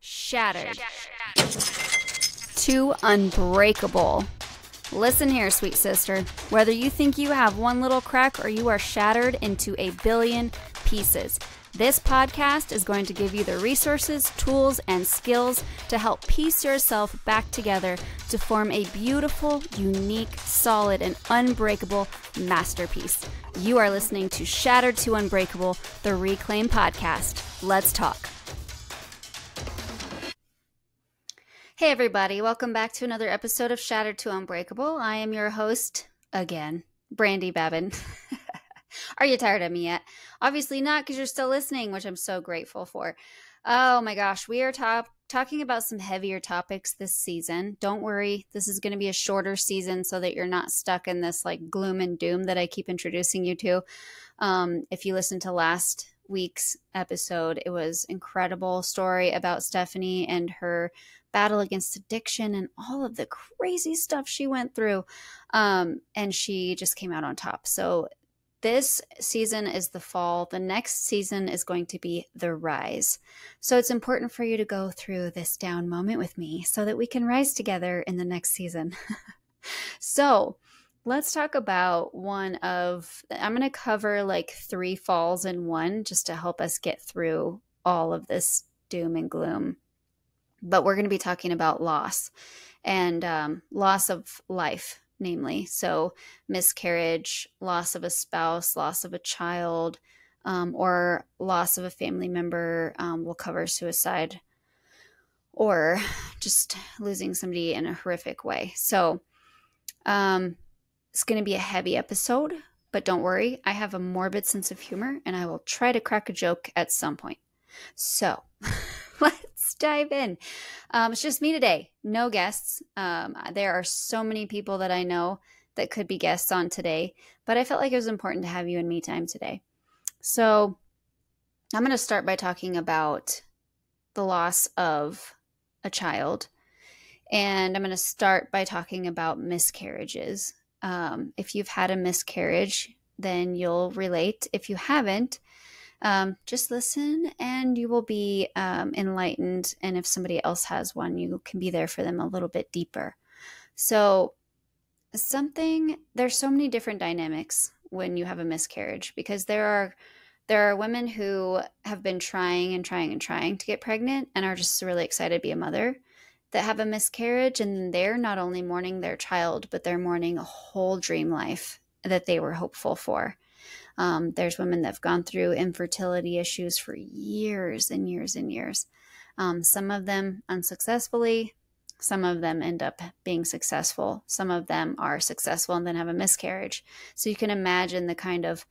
Shattered to unbreakable. Listen here, sweet sister. Whether you think you have one little crack or you are shattered into a billion pieces, this podcast is going to give you the resources, tools, and skills to help piece yourself back together to form a beautiful, unique, solid, and unbreakable masterpiece. You are listening to Shattered to Unbreakable, the Reclaim Podcast. Let's talk. Hey everybody, welcome back to another episode of Shattered to Unbreakable. I am your host, again, Brandy Babin. Are you tired of me yet? Obviously not, because you're still listening, which I'm so grateful for. Oh my gosh, we are talking about some heavier topics this season. Don't worry, this is going to be a shorter season so that you're not stuck in this like gloom and doom that I keep introducing you to. If you listened to last week's episode, it was an incredible story about Stephanie and her battle against addiction and all of the crazy stuff she went through. And she just came out on top. So this season is the fall. The next season is going to be the rise. So it's important for you to go through this down moment with me so that we can rise together in the next season. So let's talk about I'm going to cover like 3 falls in one just to help us get through all of this doom and gloom. But we're going to be talking about loss and loss of life, namely. So miscarriage, loss of a spouse, loss of a child, or loss of a family member. We'll cover suicide or just losing somebody in a horrific way. So it's going to be a heavy episode, but don't worry. I have a morbid sense of humor and I will try to crack a joke at some point. So let's dive in. It's just me today. No guests. There are so many people that I know that could be guests on today, but I felt like it was important to have you and me time today. So I'm going to start by talking about the loss of a child, and I'm going to start by talking about miscarriages. If you've had a miscarriage, then you'll relate. If you haven't, just listen and you will be enlightened. And if somebody else has one, you can be there for them a little bit deeper. So there's so many different dynamics when you have a miscarriage, because there are women who have been trying to get pregnant and are just really excited to be a mother, that have a miscarriage, and they're not only mourning their child, but they're mourning a whole dream life that they were hopeful for. There's women that have gone through infertility issues for years and years and years. Some of them unsuccessfully, some of them end up being successful. Some of them are successful and then have a miscarriage. So you can imagine the kind of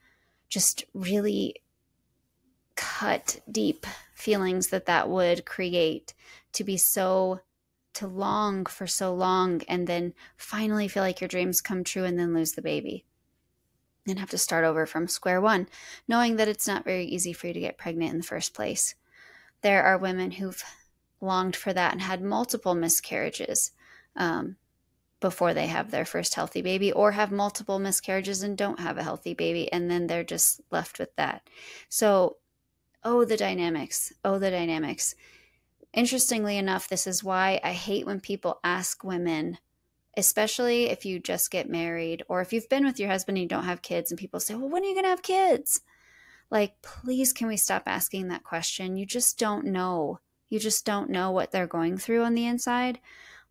just really cut deep feelings that would create, to long for so long and then finally feel like your dreams come true and then lose the baby and have to start over from square one, knowing that it's not very easy for you to get pregnant in the first place. There are women who've longed for that and had multiple miscarriages before they have their first healthy baby, or have multiple miscarriages and don't have a healthy baby, and then they're just left with that. So, the dynamics. Interestingly enough, this is why I hate when people ask women, especially if you just get married or if you've been with your husband and you don't have kids, and people say, well, when are you going to have kids? Like, please, can we stop asking that question? You just don't know. You just don't know what they're going through on the inside.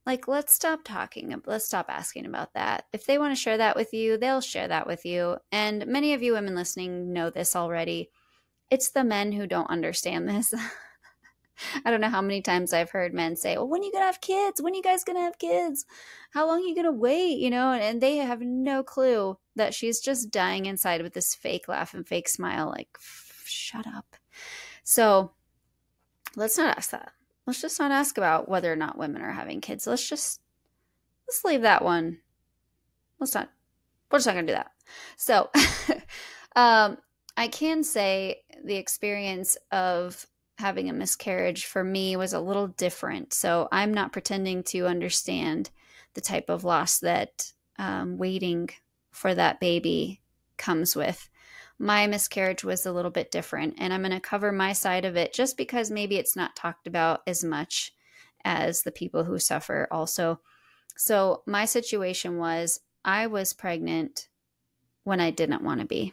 Like, let's stop asking about that. If they want to share that with you, they'll share that with you. And many of you women listening know this already. It's the men who don't understand this. I don't know how many times I've heard men say, well, when are you going to have kids? When are you guys going to have kids? How long are you going to wait? And they have no clue that she's just dying inside with this fake laugh and fake smile. Like, shut up. So let's not ask that. Let's just not ask about whether or not women are having kids. Let's leave that one. We're just not going to do that. So I can say the experience of having a miscarriage for me was a little different. So I'm not pretending to understand the type of loss that waiting for that baby comes with. My miscarriage was a little bit different, and I'm going to cover my side of it just because maybe it's not talked about as much as the people who suffer also. So my situation was I was pregnant when I didn't want to be.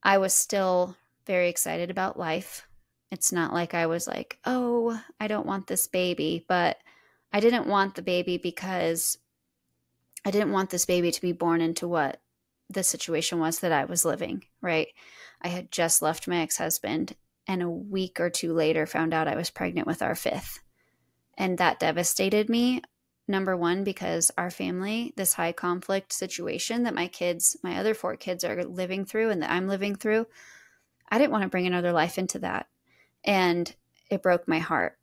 I was still very excited about life. It's not like I was like, oh, I don't want this baby, but I didn't want the baby because I didn't want this baby to be born into what the situation was that I was living, right? I had just left my ex-husband and a week or two later found out I was pregnant with our fifth. And that devastated me. Number one, because our family, this high conflict situation that my kids, my other 4 kids are living through and that I'm living through, I didn't want to bring another life into that. And it broke my heart.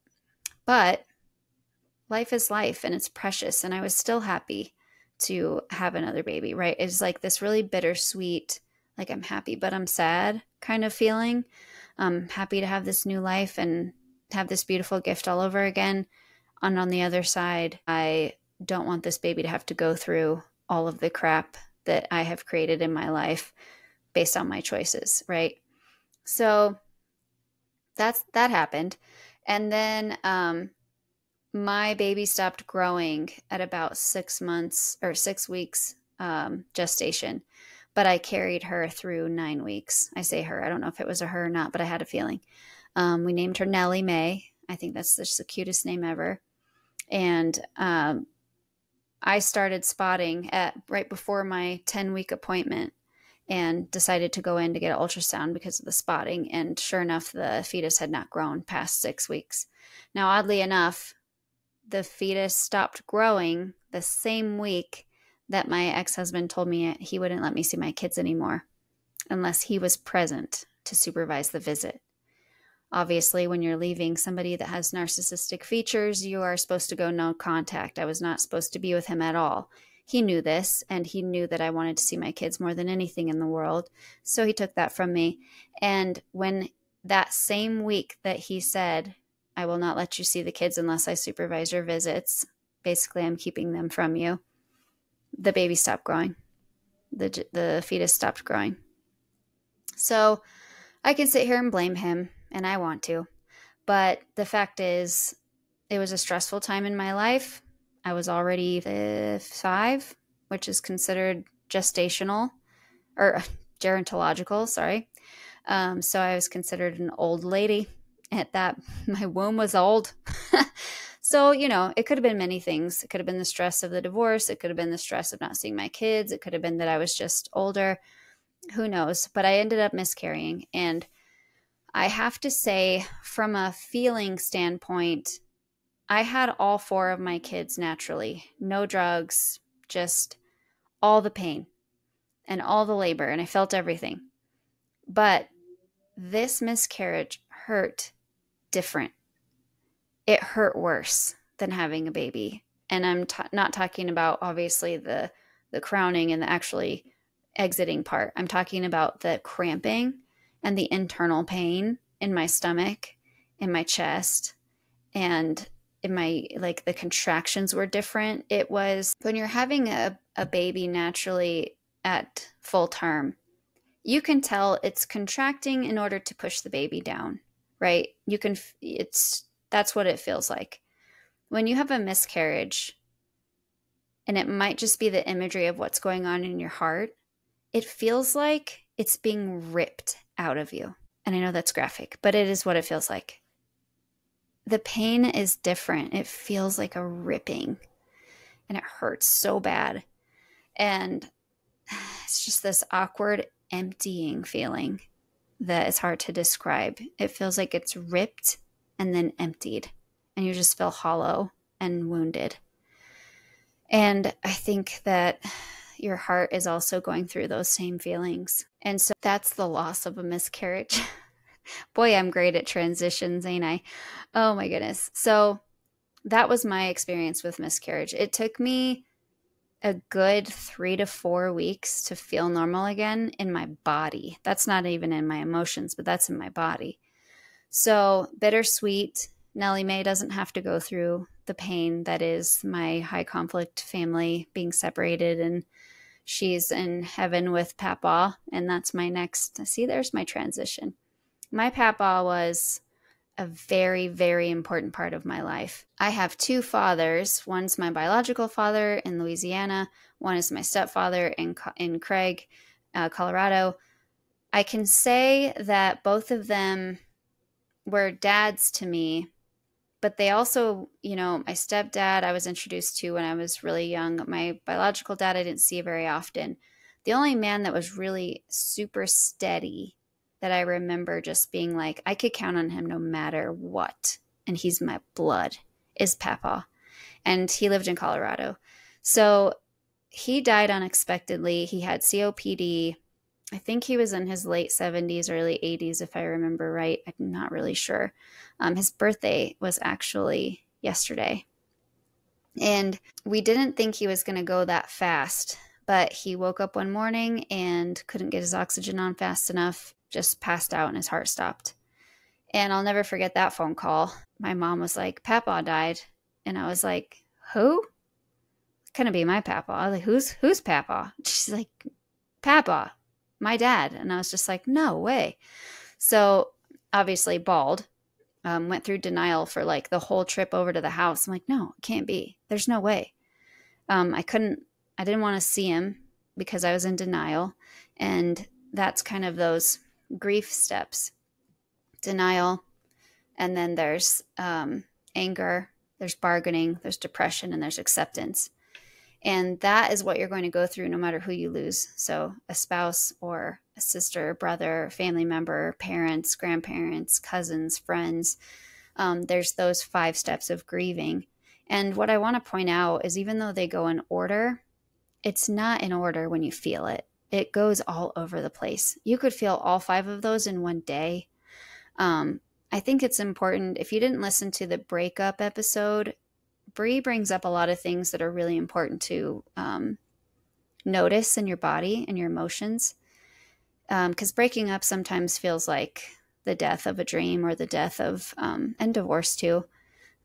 But life is life and it's precious. And I was still happy to have another baby, right? It's like this really bittersweet, like I'm happy, but I'm sad kind of feeling. I'm happy to have this new life and have this beautiful gift all over again. And on the other side, I don't want this baby to have to go through all of the crap that I have created in my life based on my choices, right? So that happened. And then my baby stopped growing at about 6 months or 6 weeks gestation, but I carried her through 9 weeks. I say her, I don't know if it was a her or not, but I had a feeling. We named her Nellie Mae. I think that's just the cutest name ever. And I started spotting right before my 10-week appointment and decided to go in to get an ultrasound because of the spotting. And sure enough, the fetus had not grown past 6 weeks. Now, oddly enough, the fetus stopped growing the same week that my ex-husband told me he wouldn't let me see my kids anymore unless he was present to supervise the visit. Obviously, when you're leaving somebody that has narcissistic features, you are supposed to go no contact. I was not supposed to be with him at all. He knew this, and he knew that I wanted to see my kids more than anything in the world. So he took that from me. And when that same week that he said, I will not let you see the kids unless I supervise your visits, basically I'm keeping them from you, the baby stopped growing. The fetus stopped growing. So I can sit here and blame him, and I want to. But the fact is, it was a stressful time in my life. I was already 5, which is considered gestational, or gerontological, sorry. So I was considered an old lady at that. My womb was old. So, it could have been many things. It could have been the stress of the divorce. It could have been the stress of not seeing my kids. It could have been that I was just older. Who knows? But I ended up miscarrying. And I have to say, from a feeling standpoint, I had all 4 of my kids naturally. No drugs, just all the pain and all the labor. And I felt everything. But this miscarriage hurt different. It hurt worse than having a baby. And I'm not talking about, obviously, the crowning and the actually exiting part. I'm talking about the cramping and the internal pain in my stomach, in my chest, and in my, like, the contractions were different. It was when you're having a baby naturally at full term, you can tell it's contracting in order to push the baby down, right? That's what it feels like. When you have a miscarriage, and it might just be the imagery of what's going on in your heart, it feels like it's being ripped out of you. And I know that's graphic, but it is what it feels like. The pain is different. It feels like a ripping, and it hurts so bad. And it's just this awkward, emptying feeling that is hard to describe. It feels like it's ripped and then emptied, and you just feel hollow and wounded. And I think that your heart is also going through those same feelings. And so that's the loss of a miscarriage. Boy, I'm great at transitions, ain't I? Oh my goodness. So that was my experience with miscarriage. It took me a good 3 to 4 weeks to feel normal again in my body. That's not even in my emotions, but that's in my body. So bittersweet. Nellie Mae doesn't have to go through the pain that is my high conflict family being separated and She's in heaven with Papa, and that's my next. See, there's my transition. My Papa was a very, very important part of my life. I have two fathers. One's my biological father in Louisiana. One is my stepfather in Craig, Colorado. I can say that both of them were dads to me, but they also, my stepdad I was introduced to when I was really young. My biological dad I didn't see very often. The only man that was really super steady that I remember just being like, I could count on him no matter what, and he's my blood, is Papa. And he lived in Colorado. So he died unexpectedly. He had COPD. I think he was in his late 70s, early 80s, if I remember right. I'm not really sure. His birthday was actually yesterday. And we didn't think he was going to go that fast, but he woke up one morning and couldn't get his oxygen on fast enough, just passed out and his heart stopped. And I'll never forget that phone call. My mom was like, Papa died. And I was like, who? Couldn't be my Papa. I was like, who's Papa? She's like, Papa, my dad. And I was just like, no way. So obviously bawled, went through denial for like the whole trip over to the house. I'm like, no, it can't be. There's no way. I didn't want to see him because I was in denial. And that's kind of those grief steps. Denial. And then there's anger, there's bargaining, there's depression, and there's acceptance. And that is what you're going to go through no matter who you lose. So a spouse or a sister, brother, family member, parents, grandparents, cousins, friends. There's those 5 steps of grieving. And what I want to point out is even though they go in order, it's not in order when you feel it. It goes all over the place. You could feel all 5 of those in one day. I think it's important. If you didn't listen to the breakup episode, Bree brings up a lot of things that are really important to notice in your body and your emotions. Because breaking up sometimes feels like the death of a dream or the death of, and divorce too,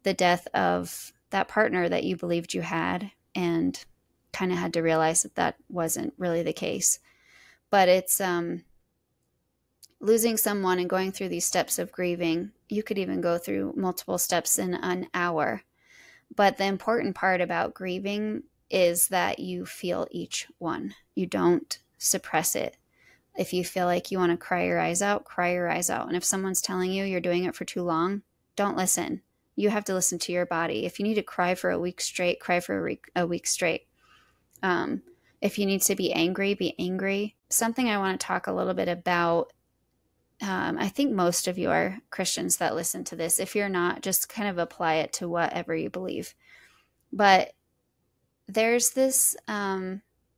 the death of that partner that you believed you had and kind of had to realize that that wasn't really the case. But it's losing someone and going through these steps of grieving. You could even go through multiple steps in an hour. But the important part about grieving is that you feel each one. You don't suppress it. If you feel like you want to cry your eyes out, cry your eyes out. And if someone's telling you you're doing it for too long, don't listen. You have to listen to your body. If you need to cry for a week straight, cry for a week straight. If you need to be angry. Something I want to talk a little bit about. I think most of you are Christians that listen to this. If you're not, just kind of apply it to whatever you believe. But there's this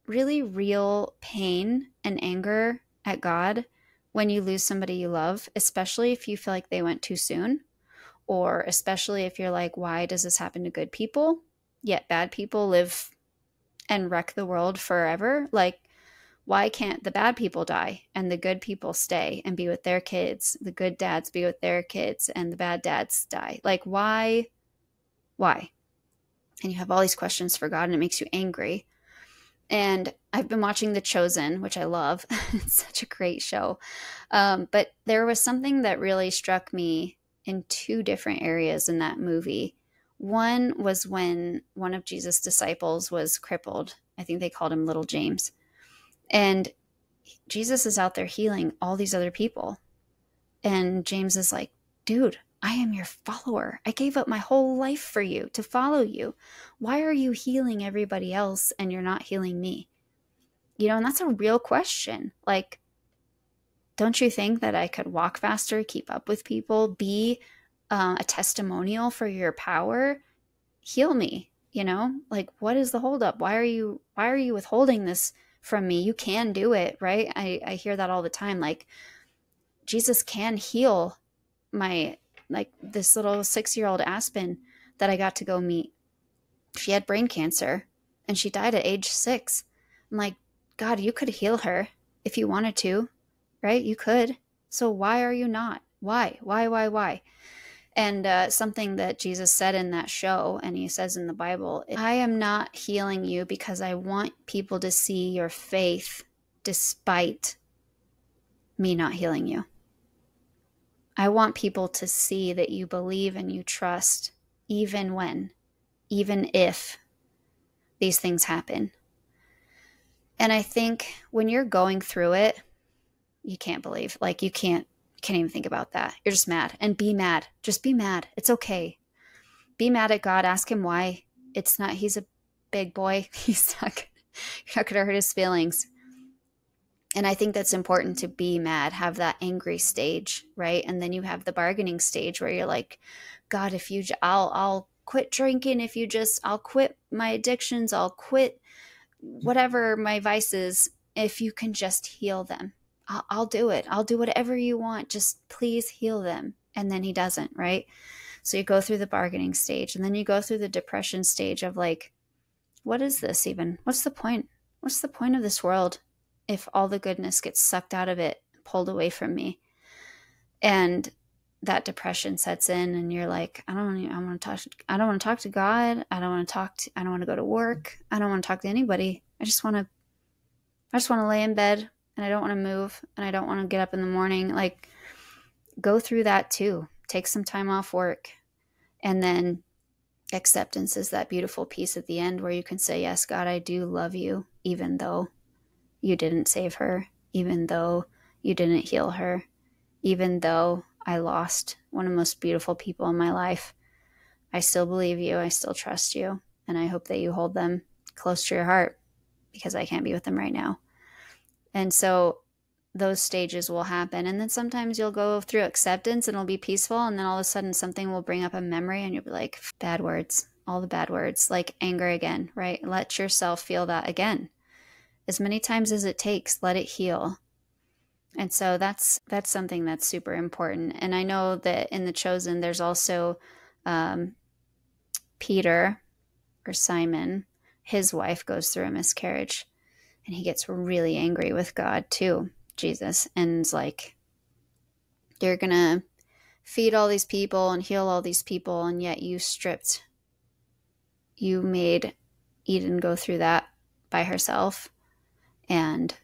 really real pain and anger at God when you lose somebody you love, especially if you feel like they went too soon, or especially if you're like, why does this happen to good people, yet bad people live and wreck the world forever? Like, why can't the bad people die and the good people stay and be with their kids? The good dads be with their kids and the bad dads die. Like, why? Why? And you have all these questions for God and it makes you angry. And I've been watching The Chosen, which I love. It's such a great show. But there was something that really struck me in 2 different areas in that movie. One was when one of Jesus' disciples was crippled. I think they called him Little James. And Jesus is out there healing all these other people. And James is like, dude, I am your follower. I gave up my whole life for you, to follow you. Why are you healing everybody else and you're not healing me? And that's a real question. Like, don't you think that I could walk faster, keep up with people, be a testimonial for your power? Heal me, Like, what is the holdup? Why are you withholding this from me? You can do it, right? I hear that all the time. Like, Jesus can heal this little 6-year-old Aspen that I got to go meet. She had brain cancer and she died at age 6. I'm like, God, you could heal her if you wanted to, right? You could. So why are you not? Why? And something that Jesus said in that show, and he says in the Bible, I am not healing you because I want people to see your faith despite me not healing you. I want people to see that you believe and you trust, even if these things happen. And I think when you're going through it, you can't believe, like you can't even think about that. You're just mad. And be mad. Just be mad. It's okay. Be mad at God. Ask him why. It's not, he's a big boy. He's not, you're not going to hurt his feelings. And I think that's important, to be mad, have that angry stage, right? And then you have the bargaining stage where you're like, God, if you, I'll quit drinking. If you just, I'll quit my addictions. I'll quit whatever my vices. If you can just heal them, I'll do it. I'll do whatever you want. Just please heal them. And then he doesn't, right? So you go through the bargaining stage, and then you go through the depression stage of like, what is this even? What's the point? What's the point of this world if all the goodness gets sucked out of it, pulled away from me? And that depression sets in, and you're like, I don't want to talk to God. I don't want to go to work. I don't want to talk to anybody. I just want to lay in bed, and I don't want to move, and I don't want to get up in the morning. Like, go through that too. Take some time off work. And then acceptance is that beautiful piece at the end where you can say, yes, God, I do love you, even though you didn't save her, even though you didn't heal her, even though I lost one of the most beautiful people in my life. I still believe you. I still trust you. And I hope that you hold them close to your heart, because I can't be with them right now. And so those stages will happen. And then sometimes you'll go through acceptance and it'll be peaceful. And then all of a sudden something will bring up a memory and you'll be like, bad words, all the bad words, like anger again, right? Let yourself feel that again. As many times as it takes, let it heal. And so that's something that's super important. And I know that in The Chosen, there's also Peter, or Simon, his wife goes through a miscarriage, and he gets really angry with God too, Jesus, and is like, you're going to feed all these people and heal all these people, and yet you made Eden go through that by herself. And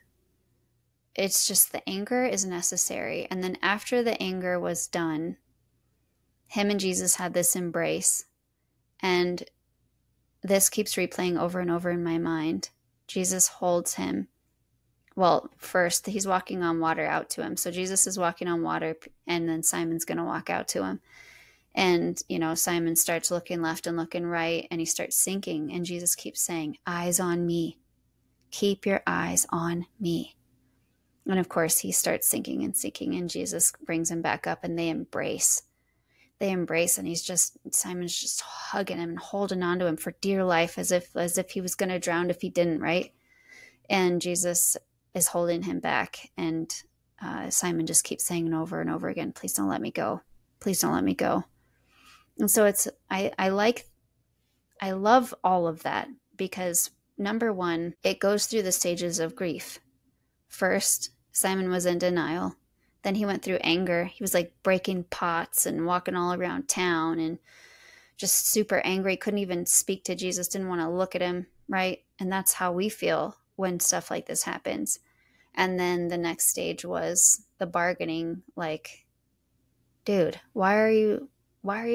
it's just, the anger is necessary. And then after the anger was done, him and Jesus had this embrace. And this keeps replaying over and over in my mind. Jesus holds him. Well, first, he's walking on water out to him. So Jesus is walking on water, and then Simon's going to walk out to him. And, Simon starts looking left and looking right, and he starts sinking. And Jesus keeps saying, eyes on me. Keep your eyes on me. And of course, he starts sinking and sinking, and Jesus brings him back up, and they embrace. And Simon's just hugging him and holding on to him for dear life, as if he was going to drown if he didn't, right? And Jesus is holding him back, and Simon just keeps saying over and over again, please don't let me go. Please don't let me go. And so I love all of that, because number one, it goes through the stages of grief. First, Simon was in denial. Then he went through anger. He was like breaking pots and walking all around town and just super angry. Couldn't even speak to Jesus, didn't want to look at him, right? And that's how we feel when stuff like this happens. And then the next stage was the bargaining, like, dude, why are you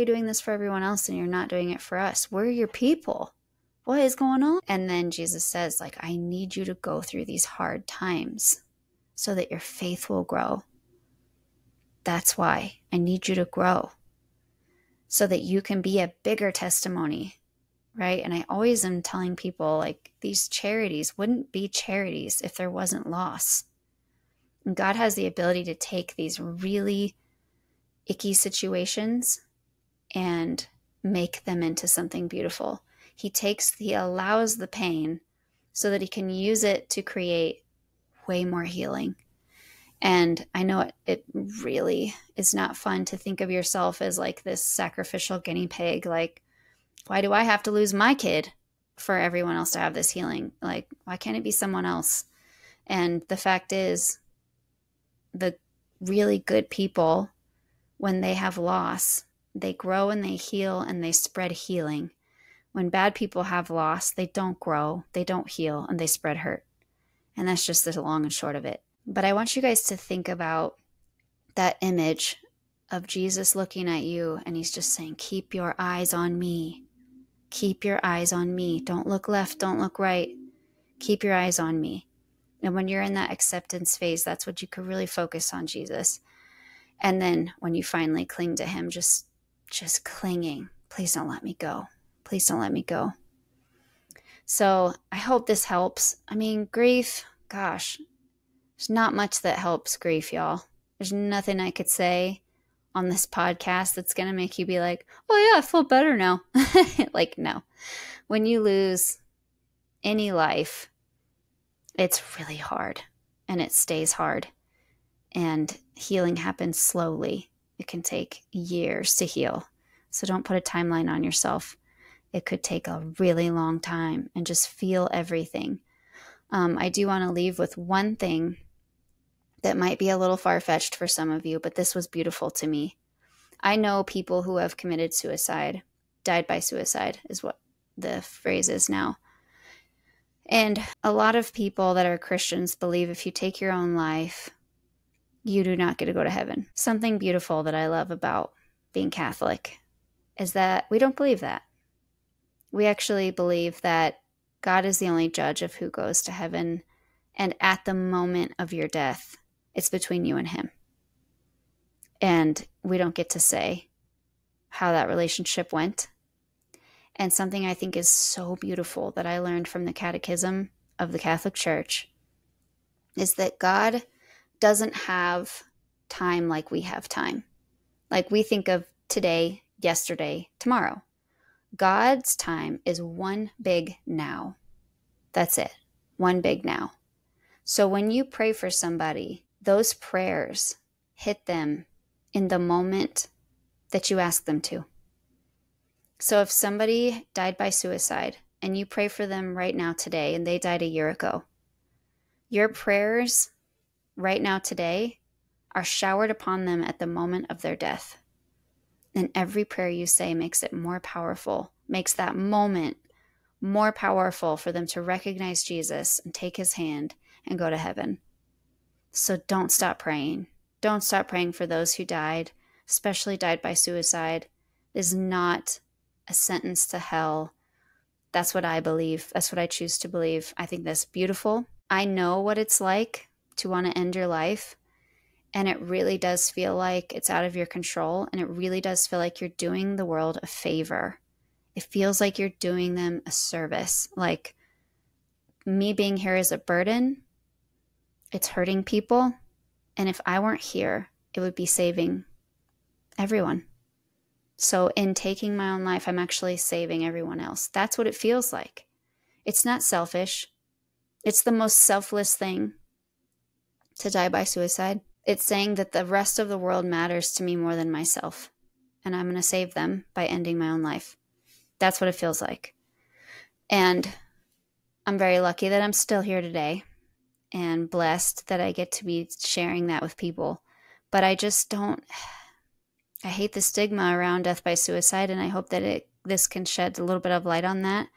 doing this for everyone else and you're not doing it for us? We're your people. What is going on? And then Jesus says, like, I need you to go through these hard times so that your faith will grow. That's why I need you to grow, so that you can be a bigger testimony, right? And I always am telling people, like, these charities wouldn't be charities if there wasn't loss. And God has the ability to take these really icky situations and make them into something beautiful. He allows the pain so that he can use it to create way more healing. And I know it really is not fun to think of yourself as like this sacrificial guinea pig. Like, why do I have to lose my kid for everyone else to have this healing? Like, why can't it be someone else? And the fact is, the really good people, when they have loss, they grow and they heal and they spread healing. When bad people have loss, they don't grow, they don't heal, and they spread hurt. And that's just the long and short of it. But I want you guys to think about that image of Jesus looking at you, and he's just saying, keep your eyes on me. Keep your eyes on me. Don't look left, don't look right. Keep your eyes on me. And when you're in that acceptance phase, that's what you could really focus on, Jesus. And then when you finally cling to him, just clinging. Please don't let me go. Please don't let me go. So I hope this helps. I mean, grief, gosh, there's not much that helps grief, y'all. There's nothing I could say on this podcast that's going to make you be like, oh yeah, I feel better now. Like, no. When you lose any life, it's really hard and it stays hard. And healing happens slowly. It can take years to heal. So don't put a timeline on yourself. It could take a really long time, and just feel everything. I do want to leave with one thing that might be a little far-fetched for some of you, but this was beautiful to me. I know people who have committed suicide, died by suicide is what the phrase is now. And a lot of people that are Christians believe if you take your own life, you do not get to go to heaven. Something beautiful that I love about being Catholic is that we don't believe that. We actually believe that God is the only judge of who goes to heaven. And at the moment of your death, it's between you and him. And we don't get to say how that relationship went. And something I think is so beautiful that I learned from the Catechism of the Catholic Church is that God doesn't have time like we have time. Like we think of today, yesterday, tomorrow. God's time is one big now. That's it. One big now. So when you pray for somebody, those prayers hit them in the moment that you ask them to. So if somebody died by suicide and you pray for them right now today and they died a year ago, your prayers right now today are showered upon them at the moment of their death. And every prayer you say makes it more powerful, makes that moment more powerful for them to recognize Jesus and take his hand and go to heaven. So don't stop praying. Don't stop praying for those who died, especially died by suicide. It is not a sentence to hell. That's what I believe. That's what I choose to believe. I think that's beautiful. I know what it's like to want to end your life. And it really does feel like it's out of your control. And it really does feel like you're doing the world a favor. It feels like you're doing them a service. Like me being here is a burden. It's hurting people. And if I weren't here, it would be saving everyone. So in taking my own life, I'm actually saving everyone else. That's what it feels like. It's not selfish. It's the most selfless thing to die by suicide. It's saying that the rest of the world matters to me more than myself. And I'm going to save them by ending my own life. That's what it feels like. And I'm very lucky that I'm still here today and blessed that I get to be sharing that with people. But I just don't, I hate the stigma around death by suicide, and I hope that this can shed a little bit of light on that.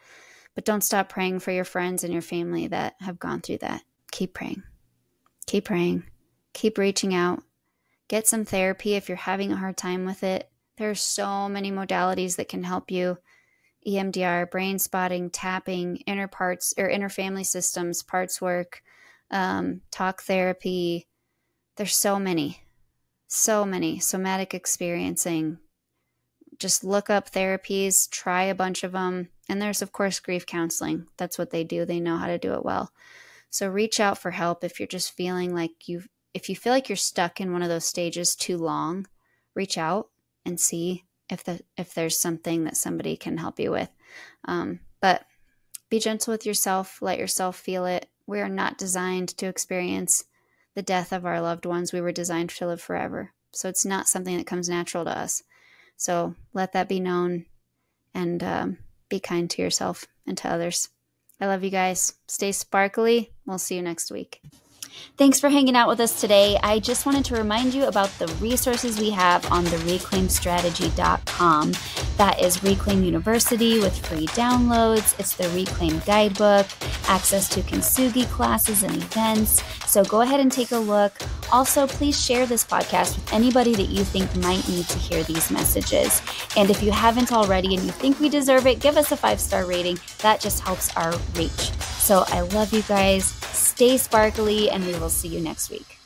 But don't stop praying for your friends and your family that have gone through that. Keep praying. Keep praying. Keep reaching out. Get some therapy if you're having a hard time with it. There are so many modalities that can help you. EMDR, brain spotting, tapping, inner family systems, parts work, talk therapy. There's so many, somatic experiencing. Just look up therapies, try a bunch of them. And there's, of course, grief counseling. That's what they do. They know how to do it well. So reach out for help if you're just feeling like if you feel like you're stuck in one of those stages too long, reach out and see if there's something that somebody can help you with. But be gentle with yourself. Let yourself feel it. We are not designed to experience the death of our loved ones. We were designed to live forever. So it's not something that comes natural to us. So let that be known, and be kind to yourself and to others. I love you guys. Stay sparkly. We'll see you next week. Thanks for hanging out with us today. I just wanted to remind you about the resources we have on the reclaimstrategy.com. That is Reclaim University with free downloads. It's the Reclaim Guidebook, access to Kintsugi classes and events. So go ahead and take a look. Also, please share this podcast with anybody that you think might need to hear these messages. And if you haven't already and you think we deserve it, give us a 5-star rating. That just helps our reach. So I love you guys. Stay sparkly, and we will see you next week.